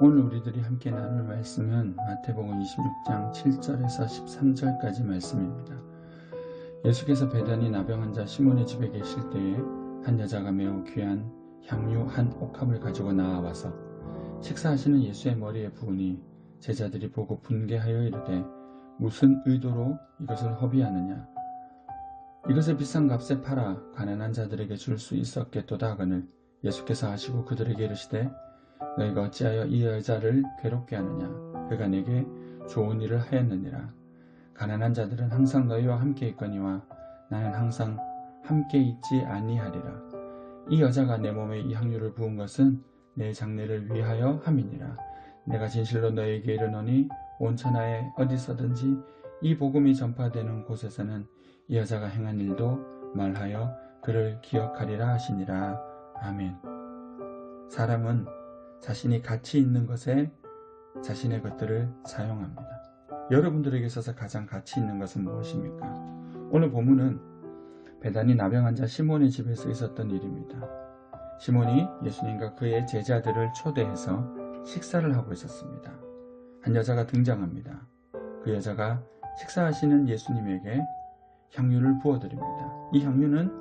오늘 우리들이 함께 나눌 말씀은 마태복음 26장 7절에서 13절까지 말씀입니다. 예수께서 베다니 나병 환자 시몬의 집에 계실 때에 한 여자가 매우 귀한 향유 한 옥합을 가지고 나와서 식사하시는 예수의 머리에 부으니 제자들이 보고 분개하여 이르되 무슨 의도로 이것을 허비하느냐, 이것을 비싼 값에 팔아 가난한 자들에게 줄 수 있었겠도다 하거늘 예수께서 하시고 그들에게 이르시되 너희가 어찌하여 이 여자를 괴롭게 하느냐, 그가 내게 좋은 일을 하였느니라. 가난한 자들은 항상 너희와 함께 있거니와 나는 항상 함께 있지 아니하리라. 이 여자가 내 몸에 이 향유를 부은 것은 내 장례를 위하여 함이니라. 내가 진실로 너희에게 이르노니 온 천하에 어디서든지 이 복음이 전파되는 곳에서는 이 여자가 행한 일도 말하여 그를 기억하리라 하시니라. 아멘. 사람은 자신이 가치 있는 것에 자신의 것들을 사용합니다. 여러분들에게 있어서 가장 가치 있는 것은 무엇입니까? 오늘 본문은 베다니 나병 환자 시몬의 집에서 있었던 일입니다. 시몬이 예수님과 그의 제자들을 초대해서 식사를 하고 있었습니다. 한 여자가 등장합니다. 그 여자가 식사하시는 예수님에게 향유를 부어드립니다. 이 향유는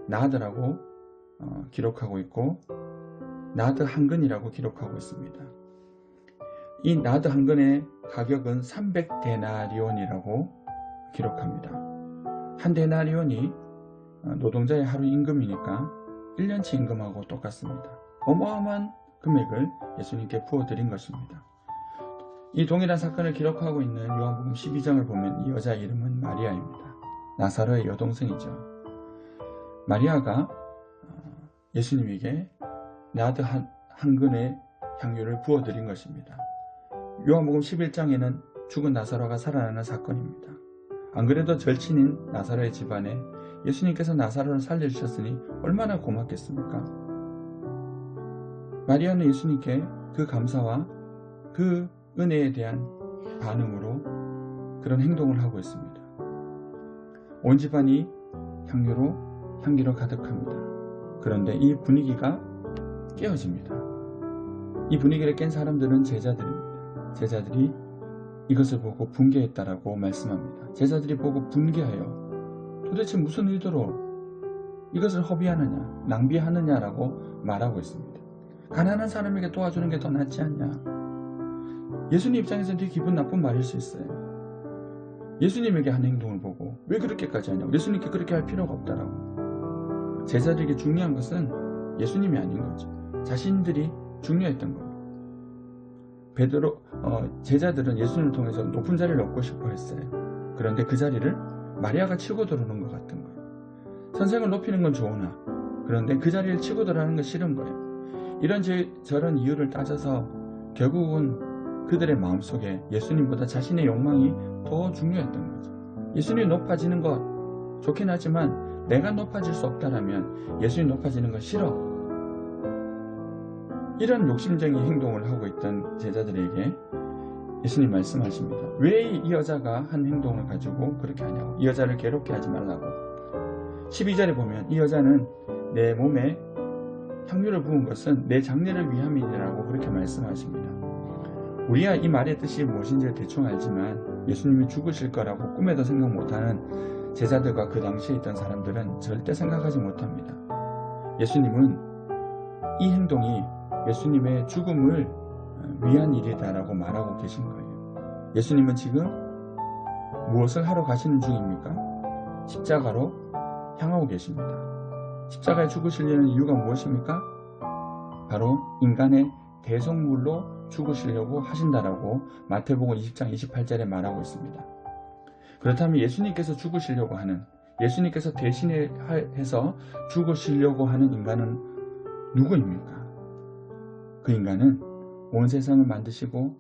나드라고 기록하고 있고 나드 한 근이라고 기록하고 있습니다. 이 나드 한 근의 가격은 300데나리온이라고 기록합니다. 한 데나리온이 노동자의 하루 임금이니까 1년치 임금하고 똑같습니다. 어마어마한 금액을 예수님께 부어드린 것입니다. 이 동일한 사건을 기록하고 있는 요한복음 12장을 보면 이 여자 이름은 마리아입니다. 나사로의 여동생이죠. 마리아가 예수님에게 나드 한 근의 향유를 부어드린 것입니다. 요한복음 11장에는 죽은 나사로가 살아나는 사건입니다. 안 그래도 절친인 나사로의 집안에 예수님께서 나사로를 살려주셨으니 얼마나 고맙겠습니까? 마리아는 예수님께 그 감사와 그 은혜에 대한 반응으로 그런 행동을 하고 있습니다. 온 집안이 향기로 가득합니다. 그런데 이 분위기가 깨어집니다. 이 분위기를 깬 사람들은 제자들입니다. 제자들이 이것을 보고 분개했다라고 말씀합니다. 제자들이 보고 분개하여 도대체 무슨 의도로 이것을 허비하느냐, 낭비하느냐라고 말하고 있습니다. 가난한 사람에게 도와주는 게 더 낫지 않냐. 예수님 입장에서는 되게 기분 나쁜 말일 수 있어요. 예수님에게 한 행동을 보고 왜 그렇게까지 하냐고, 예수님께 그렇게 할 필요가 없다라고. 제자들에게 중요한 것은 예수님이 아닌 거죠. 자신들이 중요했던 거예요. 제자들은 예수님을 통해서 높은 자리를 얻고 싶어 했어요. 그런데 그 자리를 마리아가 치고 들어오는 것 같은 거예요. 선생을 높이는 건 좋으나 그런데 그 자리를 치고 들어가는 건 싫은 거예요. 이런 저런 이유를 따져서 결국은 그들의 마음속에 예수님보다 자신의 욕망이 더 중요했던 거죠. 예수님이 높아지는 것 좋긴 하지만 내가 높아질 수 없다라면 예수님 높아지는 건 싫어. 이런 욕심쟁이 행동을 하고 있던 제자들에게 예수님 말씀하십니다. 왜 이 여자가 한 행동을 가지고 그렇게 하냐고. 이 여자를 괴롭게 하지 말라고. 12절에 보면 이 여자는 내 몸에 향유를 부은 것은 내 장례를 위함이라고 그렇게 말씀하십니다. 우리야 이 말의 뜻이 무엇인지 대충 알지만 예수님이 죽으실 거라고 꿈에도 생각 못하는 제자들과 그 당시에 있던 사람들은 절대 생각하지 못합니다. 예수님은 이 행동이 예수님의 죽음을 위한 일이다라고 말하고 계신 거예요. 예수님은 지금 무엇을 하러 가시는 중입니까? 십자가로 향하고 계십니다. 십자가에 죽으시려는 이유가 무엇입니까? 바로 인간의 대속물로 죽으시려고 하신다라고 마태복음 20장 28절에 말하고 있습니다. 그렇다면 예수님께서 죽으시려고 하는, 예수님께서 대신해서 죽으시려고 하는 인간은 누구입니까? 그 인간은 온 세상을 만드시고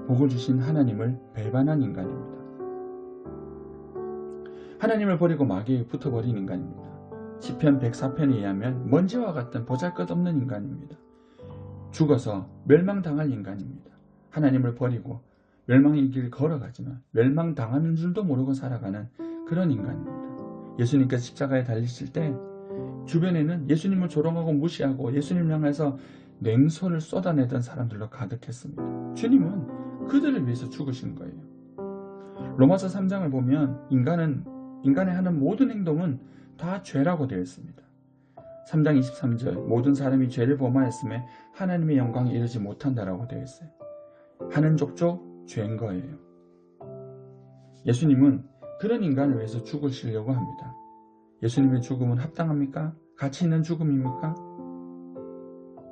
복을 주신 하나님을 배반한 인간입니다. 하나님을 버리고 마귀에 붙어버린 인간입니다. 시편 104편에 의하면 먼지와 같은 보잘것없는 인간입니다. 죽어서 멸망당할 인간입니다. 하나님을 버리고 멸망의 길을 걸어가지만 멸망당하는 줄도 모르고 살아가는 그런 인간입니다. 예수님께서 십자가에 달리실 때 주변에는 예수님을 조롱하고 무시하고 예수님을 향해서 냉소를 쏟아내던 사람들로 가득했습니다. 주님은 그들을 위해서 죽으신 거예요. 로마서 3장을 보면 인간의 하는 모든 행동은 다 죄라고 되어 있습니다. 3장 23절 모든 사람이 죄를 범하였음에 하나님의 영광에 이르지 못한다라고 되어 있어요. 하는 족족 죄인 거예요. 예수님은 그런 인간을 위해서 죽으시려고 합니다. 예수님의 죽음은 합당합니까? 가치 있는 죽음입니까?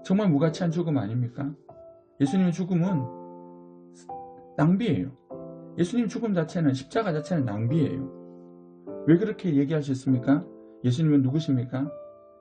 정말 무가치한 죽음 아닙니까? 예수님의 죽음은 낭비예요. 예수님 죽음 자체는, 십자가 자체는 낭비예요. 왜 그렇게 얘기할 수 있습니까? 예수님은 누구십니까?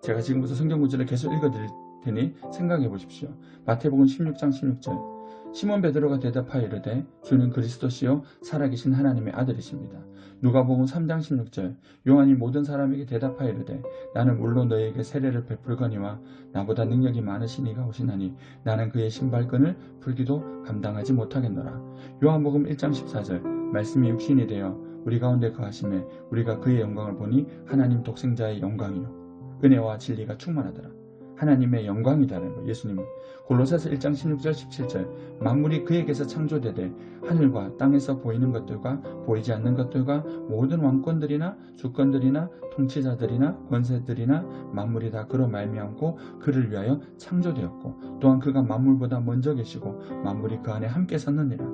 제가 지금부터 성경 구절을 계속 읽어드릴 테니 생각해 보십시오. 마태복음 16장 16절 시몬 베드로가 대답하여 이르되 주는 그리스도시요 살아계신 하나님의 아들이십니다. 누가복음 3장 16절 요한이 모든 사람에게 대답하여 이르되 나는 물론 너희에게 세례를 베풀거니와 나보다 능력이 많으신 이가 오시나니 나는 그의 신발끈을 풀기도 감당하지 못하겠노라. 요한복음 1장 14절 말씀이 육신이 되어 우리 가운데 거하심에 우리가 그의 영광을 보니 하나님 독생자의 영광이요 은혜와 진리가 충만하더라. 하나님의 영광이다라는 거예요. 예수님은 골로새서 1장 16절 17절 만물이 그에게서 창조되되 하늘과 땅에서 보이는 것들과 보이지 않는 것들과 모든 왕권들이나 주권들이나 통치자들이나 권세들이나 만물이 다 그로 말미암고 그를 위하여 창조되었고 또한 그가 만물보다 먼저 계시고 만물이 그 안에 함께 섰느니라.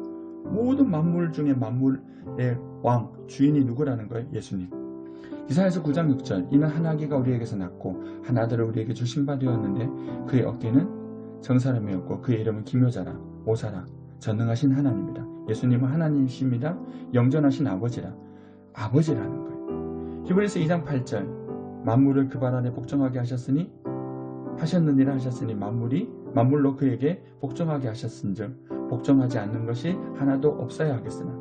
모든 만물 중에 만물의 왕 주인이 누구라는 거예요? 예수님. 이사야서 9장 6절 이는 한 아기가 우리에게서 낳고 한 아들을 우리에게 주신 바 되었는데 그의 어깨는 정사람이었고 그의 이름은 기묘자라 오사라 전능하신 하나님이다. 예수님은 하나님이십니다. 영전하신 아버지라. 아버지라는 거예요. 히브리서 2장 8절 만물을 그 발 아래 복종하게 하셨느니라 하셨으니 만물로 그에게 복종하게 하셨은즉 복종하지 않는 것이 하나도 없어야 하겠으나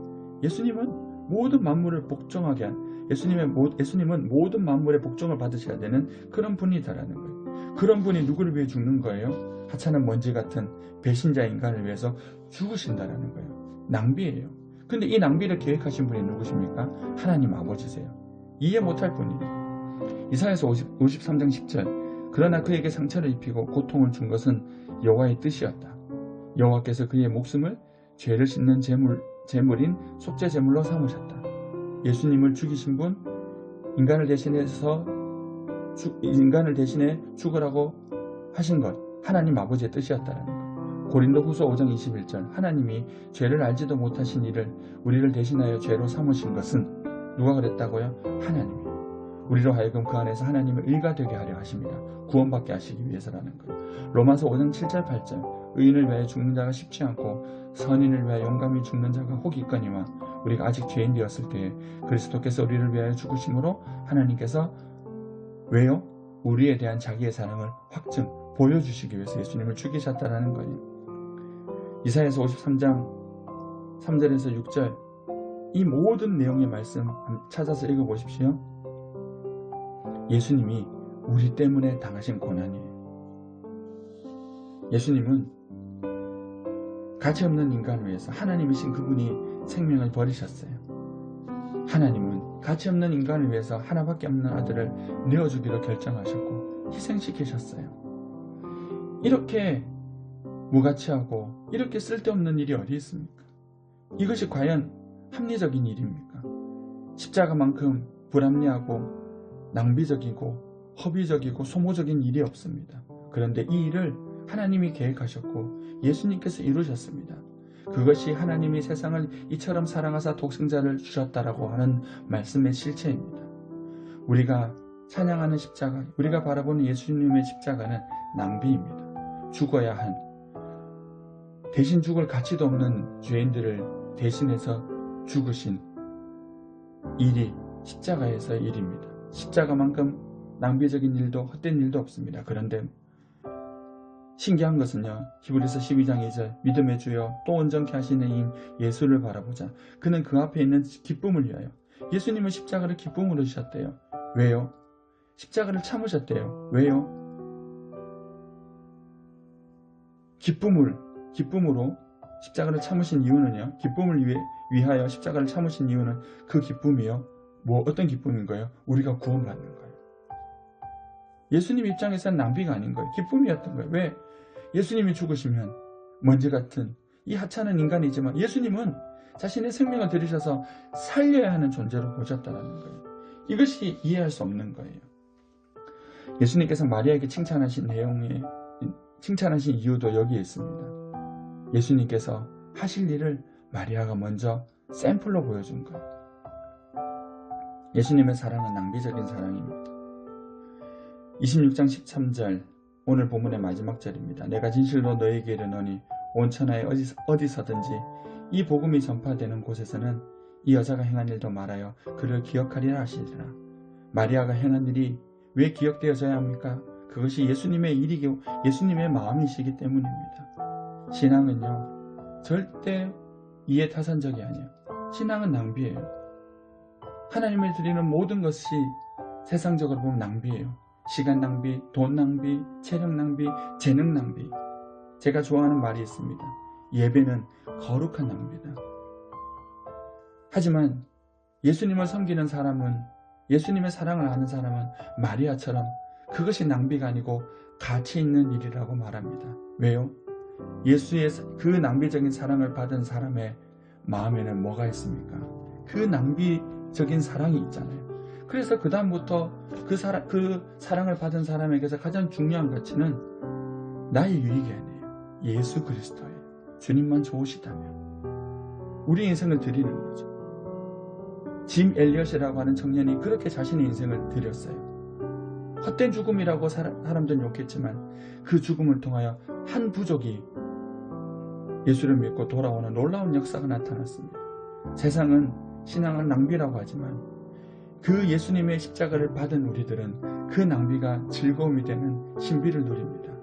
예수님은 모든 만물을 복종하게 한 예수님은 모든 만물의 복종을 받으셔야 되는 그런 분이다라는 거예요. 그런 분이 누구를 위해 죽는 거예요? 하찮은 먼지 같은 배신자 인간을 위해서 죽으신다라는 거예요. 낭비예요. 근데 이 낭비를 계획하신 분이 누구십니까? 하나님 아버지세요. 이해 못할 분이에요. 이사야서 53장 10절 그러나 그에게 상처를 입히고 고통을 준 것은 여호와의 뜻이었다. 여호와께서 그의 목숨을 죄를 씻는 제물인 속죄 제물로 삼으셨다. 예수님을 죽이신 분, 인간을 대신해 죽으라고 하신 것, 하나님 아버지의 뜻이었다는 것. 고린도후서 5장 21절 하나님이 죄를 알지도 못하신 이를 우리를 대신하여 죄로 삼으신 것은 누가 그랬다고요? 하나님이. 우리로 하여금 그 안에서 하나님을 의가 되게 하려 하십니다. 구원받게 하시기 위해서라는 거예요. 로마서 5장 7절 8절 의인을 위하여 죽는 자가 쉽지 않고 선인을 위하여 용감히 죽는 자가 혹 있거니와 우리가 아직 죄인 되었을 때에 그리스도께서 우리를 위하여 죽으심으로 하나님께서 왜요? 우리에 대한 자기의 사랑을 확증 보여주시기 위해서 예수님을 죽이셨다라는 거예요. 이사야서 53장 3절에서 6절 이 모든 내용의 말씀 찾아서 읽어보십시오. 예수님이 우리 때문에 당하신 고난이에요. 예수님은 가치없는 인간을 위해서 하나님이신 그분이 생명을 버리셨어요. 하나님은 가치없는 인간을 위해서 하나밖에 없는 아들을 내어주기로 결정하셨고 희생시키셨어요. 이렇게 무가치하고 이렇게 쓸데없는 일이 어디 있습니까? 이것이 과연 합리적인 일입니까? 십자가만큼 불합리하고 낭비적이고 허비적이고 소모적인 일이 없습니다. 그런데 이 일을 하나님이 계획하셨고 예수님께서 이루셨습니다. 그것이 하나님이 세상을 이처럼 사랑하사 독생자를 주셨다라고 하는 말씀의 실체입니다. 우리가 찬양하는 십자가, 우리가 바라보는 예수님의 십자가는 낭비입니다. 죽어야 한, 대신 죽을 가치도 없는 죄인들을 대신해서 죽으신 일이 십자가에서의 일입니다. 십자가만큼 낭비적인 일도 헛된 일도 없습니다. 그런데 신기한 것은요. 히브리서 12장 2절 믿음의 주여 또 온전케 하시는 이인 예수를 바라보자. 그는 그 앞에 있는 기쁨을 위하여 예수님은 십자가를 기쁨으로 주셨대요. 왜요? 십자가를 참으셨대요. 왜요? 기쁨으로 십자가를 참으신 이유는요. 기쁨을 위하여 십자가를 참으신 이유는 그 기쁨이요. 어떤 기쁨인 거예요? 우리가 구원받는 거예요. 예수님 입장에서는 낭비가 아닌 거예요. 기쁨이었던 거예요. 왜? 예수님이 죽으시면 먼지 같은 이 하찮은 인간이지만 예수님은 자신의 생명을 들이셔서 살려야 하는 존재로 보셨다는 거예요. 이것이 이해할 수 없는 거예요. 예수님께서 마리아에게 칭찬하신 이유도 여기에 있습니다. 예수님께서 하실 일을 마리아가 먼저 샘플로 보여준 거예요. 예수님의 사랑은 낭비적인 사랑입니다. 26장 13절 오늘 본문의 마지막 절입니다. 내가 진실로 너에게 이르노니 온 천하에 어디서든지 이 복음이 전파되는 곳에서는 이 여자가 행한 일도 말하여 그를 기억하리라 하시리라. 마리아가 행한 일이 왜 기억되어져야 합니까? 그것이 예수님의 일이고 예수님의 마음이시기 때문입니다. 신앙은요, 절대 이해타산적이 아니에요. 신앙은 낭비예요. 하나님을 드리는 모든 것이 세상적으로 보면 낭비예요. 시간 낭비, 돈 낭비, 체력 낭비, 재능 낭비. 제가 좋아하는 말이 있습니다. 예배는 거룩한 낭비다. 하지만 예수님을 섬기는 사람은, 예수님의 사랑을 아는 사람은 마리아처럼 그것이 낭비가 아니고 가치 있는 일이라고 말합니다. 왜요? 예수의 그 낭비적인 사랑을 받은 사람의 마음에는 뭐가 있습니까? 그 낭비적인 사랑이 있잖아요. 그래서 그 다음부터 그 사랑을 받은 사람에게서 가장 중요한 가치는 나의 유익이 아니에요. 예수 그리스도예요. 주님만 좋으시다면 우리 인생을 드리는 거죠. 짐 엘리엇이라고 하는 청년이 그렇게 자신의 인생을 드렸어요. 헛된 죽음이라고 사람들은 욕했지만 그 죽음을 통하여 한 부족이 예수를 믿고 돌아오는 놀라운 역사가 나타났습니다. 세상은 신앙을 낭비라고 하지만 그 예수님의 십자가를 받은 우리들은 그 낭비가 즐거움이 되는 신비를 누립니다.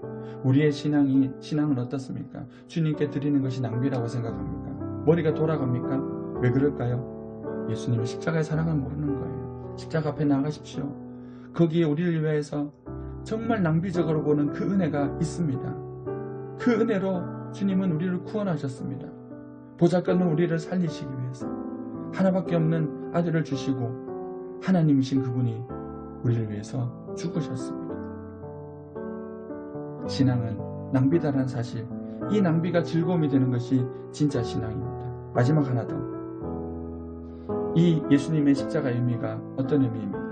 우리의 신앙은 어떻습니까? 주님께 드리는 것이 낭비라고 생각합니까? 머리가 돌아갑니까? 왜 그럴까요? 예수님의 십자가의 사랑을 모르는 거예요. 십자가 앞에 나가십시오. 거기에 우리를 위해서 정말 낭비적으로 보는 그 은혜가 있습니다. 그 은혜로 주님은 우리를 구원하셨습니다. 보잘것없는 우리를 살리시기 위해서 하나밖에 없는 아들을 주시고 하나님이신 그분이 우리를 위해서 죽으셨습니다. 신앙은 낭비다라는 사실, 이 낭비가 즐거움이 되는 것이 진짜 신앙입니다. 마지막 하나 더. 이 예수님의 십자가의 의미가 어떤 의미입니까?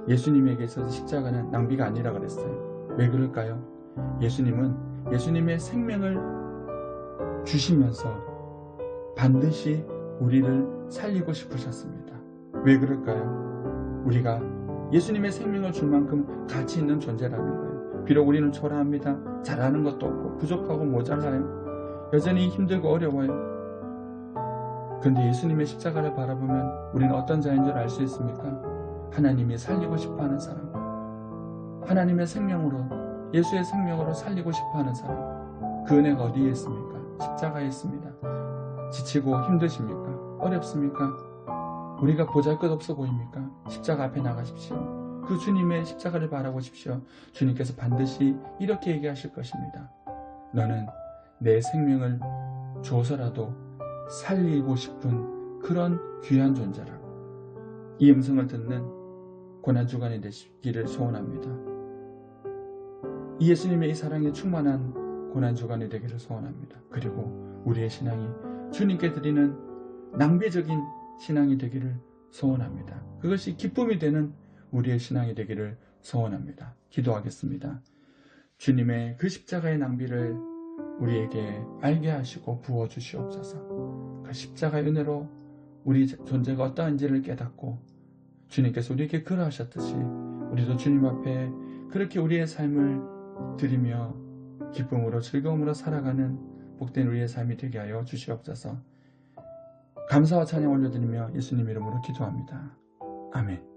예수님에게 있어서 십자가는 낭비가 아니라 그랬어요. 왜 그럴까요? 예수님은 예수님의 생명을 주시면서 반드시 우리를 살리고 싶으셨습니다. 왜 그럴까요? 우리가 예수님의 생명을 줄 만큼 가치 있는 존재라는 거예요. 비록 우리는 초라합니다. 잘하는 것도 없고 부족하고 모자라요. 여전히 힘들고 어려워요. 그런데 예수님의 십자가를 바라보면 우리는 어떤 자인 줄 알 수 있습니까? 하나님이 살리고 싶어하는 사람, 하나님의 생명으로, 예수의 생명으로 살리고 싶어하는 사람, 그 은혜가 어디에 있습니까? 십자가에 있습니다. 지치고 힘드십니까? 어렵습니까? 우리가 보잘것없어 보입니까? 십자가 앞에 나가십시오. 그 주님의 십자가를 바라보십시오. 주님께서 반드시 이렇게 얘기하실 것입니다. 너는 내 생명을 줘서라도 살리고 싶은 그런 귀한 존재라고. 이 음성을 듣는 고난주간이 되시기를 소원합니다. 이 예수님의 이 사랑에 충만한 고난주간이 되기를 소원합니다. 그리고 우리의 신앙이 주님께 드리는 낭비적인 신앙이 되기를 소원합니다. 그것이 기쁨이 되는 우리의 신앙이 되기를 소원합니다. 기도하겠습니다. 주님의 그 십자가의 낭비를 우리에게 알게 하시고 부어주시옵소서. 그 십자가의 은혜로 우리 존재가 어떠한지를 깨닫고 주님께서 우리에게 그러하셨듯이 우리도 주님 앞에 그렇게 우리의 삶을 드리며 기쁨으로 즐거움으로 살아가는 복된 우리의 삶이 되게 하여 주시옵소서. 감사와 찬양 올려드리며 예수님 이름으로 기도합니다. 아멘.